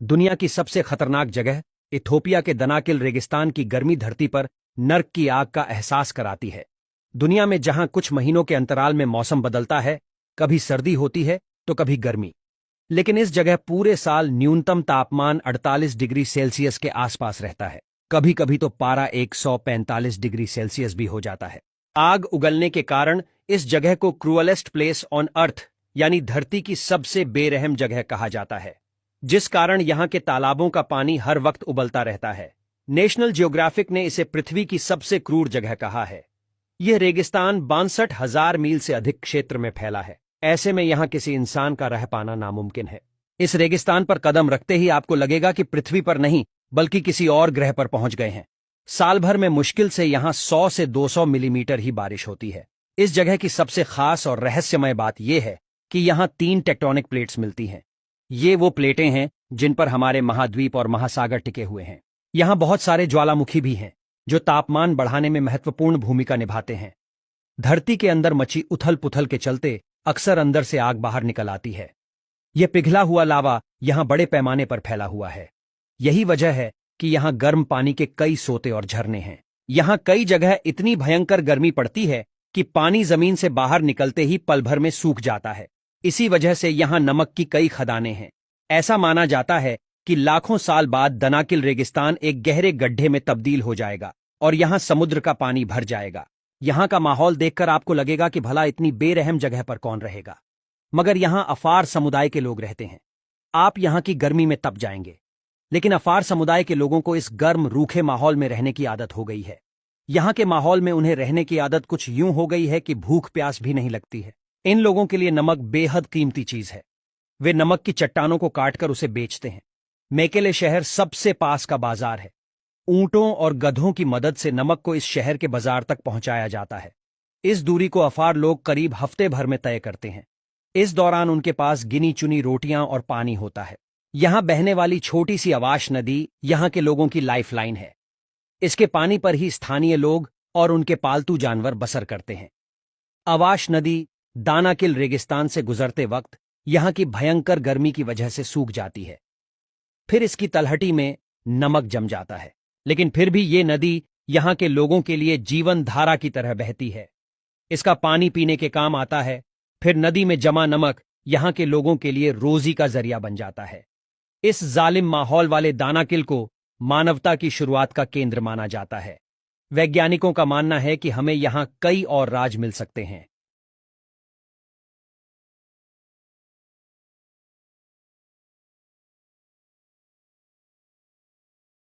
दुनिया की सबसे खतरनाक जगह इथोपिया के दनाकिल रेगिस्तान की गर्मी धरती पर नर्क की आग का एहसास कराती है। दुनिया में जहां कुछ महीनों के अंतराल में मौसम बदलता है, कभी सर्दी होती है तो कभी गर्मी, लेकिन इस जगह पूरे साल न्यूनतम तापमान 48 डिग्री सेल्सियस के आसपास रहता है। कभी कभी तो पारा 145 डिग्री सेल्सियस भी हो जाता है। आग उगलने के कारण इस जगह को क्रूअलेस्ट प्लेस ऑन अर्थ यानी धरती की सबसे बेरहम जगह कहा जाता है, जिस कारण यहां के तालाबों का पानी हर वक्त उबलता रहता है। नेशनल जियोग्राफिक ने इसे पृथ्वी की सबसे क्रूर जगह कहा है। यह रेगिस्तान 62,000 मील से अधिक क्षेत्र में फैला है। ऐसे में यहां किसी इंसान का रह पाना नामुमकिन है। इस रेगिस्तान पर कदम रखते ही आपको लगेगा कि पृथ्वी पर नहीं बल्कि किसी और ग्रह पर पहुंच गए हैं। साल भर में मुश्किल से यहां 100 से 200 मिलीमीटर ही बारिश होती है। इस जगह की सबसे खास और रहस्यमय बात यह है कि यहां 3 टेक्टोनिक प्लेट्स मिलती हैं। ये वो प्लेटें हैं जिन पर हमारे महाद्वीप और महासागर टिके हुए हैं। यहां बहुत सारे ज्वालामुखी भी हैं जो तापमान बढ़ाने में महत्वपूर्ण भूमिका निभाते हैं। धरती के अंदर मची उथल पुथल के चलते अक्सर अंदर से आग बाहर निकल आती है। यह पिघला हुआ लावा यहां बड़े पैमाने पर फैला हुआ है। यही वजह है कि यहां गर्म पानी के कई सोते और झरने हैं। यहां कई जगह इतनी भयंकर गर्मी पड़ती है कि पानी जमीन से बाहर निकलते ही पल भर में सूख जाता है। इसी वजह से यहां नमक की कई खदानें हैं। ऐसा माना जाता है कि लाखों साल बाद दनाकिल रेगिस्तान एक गहरे गड्ढे में तब्दील हो जाएगा और यहां समुद्र का पानी भर जाएगा। यहां का माहौल देखकर आपको लगेगा कि भला इतनी बेरहम जगह पर कौन रहेगा, मगर यहां अफार समुदाय के लोग रहते हैं। आप यहां की गर्मी में तप जाएंगे, लेकिन अफार समुदाय के लोगों को इस गर्म रूखे माहौल में रहने की आदत हो गई है। यहां के माहौल में उन्हें रहने की आदत कुछ यूं हो गई है कि भूख प्यास भी नहीं लगती है। इन लोगों के लिए नमक बेहद कीमती चीज है। वे नमक की चट्टानों को काटकर उसे बेचते हैं। मेकेले शहर सबसे पास का बाजार है। ऊंटों और गधों की मदद से नमक को इस शहर के बाजार तक पहुंचाया जाता है। इस दूरी को अफार लोग करीब हफ्ते भर में तय करते हैं। इस दौरान उनके पास गिनी चुनी रोटियां और पानी होता है। यहां बहने वाली छोटी सी अवाश नदी यहां के लोगों की लाइफलाइन है। इसके पानी पर ही स्थानीय लोग और उनके पालतू जानवर बसर करते हैं। अवाश नदी दानाकिल रेगिस्तान से गुजरते वक्त यहां की भयंकर गर्मी की वजह से सूख जाती है। फिर इसकी तलहटी में नमक जम जाता है, लेकिन फिर भी ये नदी यहां के लोगों के लिए जीवन धारा की तरह बहती है। इसका पानी पीने के काम आता है। फिर नदी में जमा नमक यहां के लोगों के लिए रोजी का जरिया बन जाता है। इस जालिम माहौल वाले दानाकिल को मानवता की शुरुआत का केंद्र माना जाता है। वैज्ञानिकों का मानना है कि हमें यहां कई और राज मिल सकते हैं।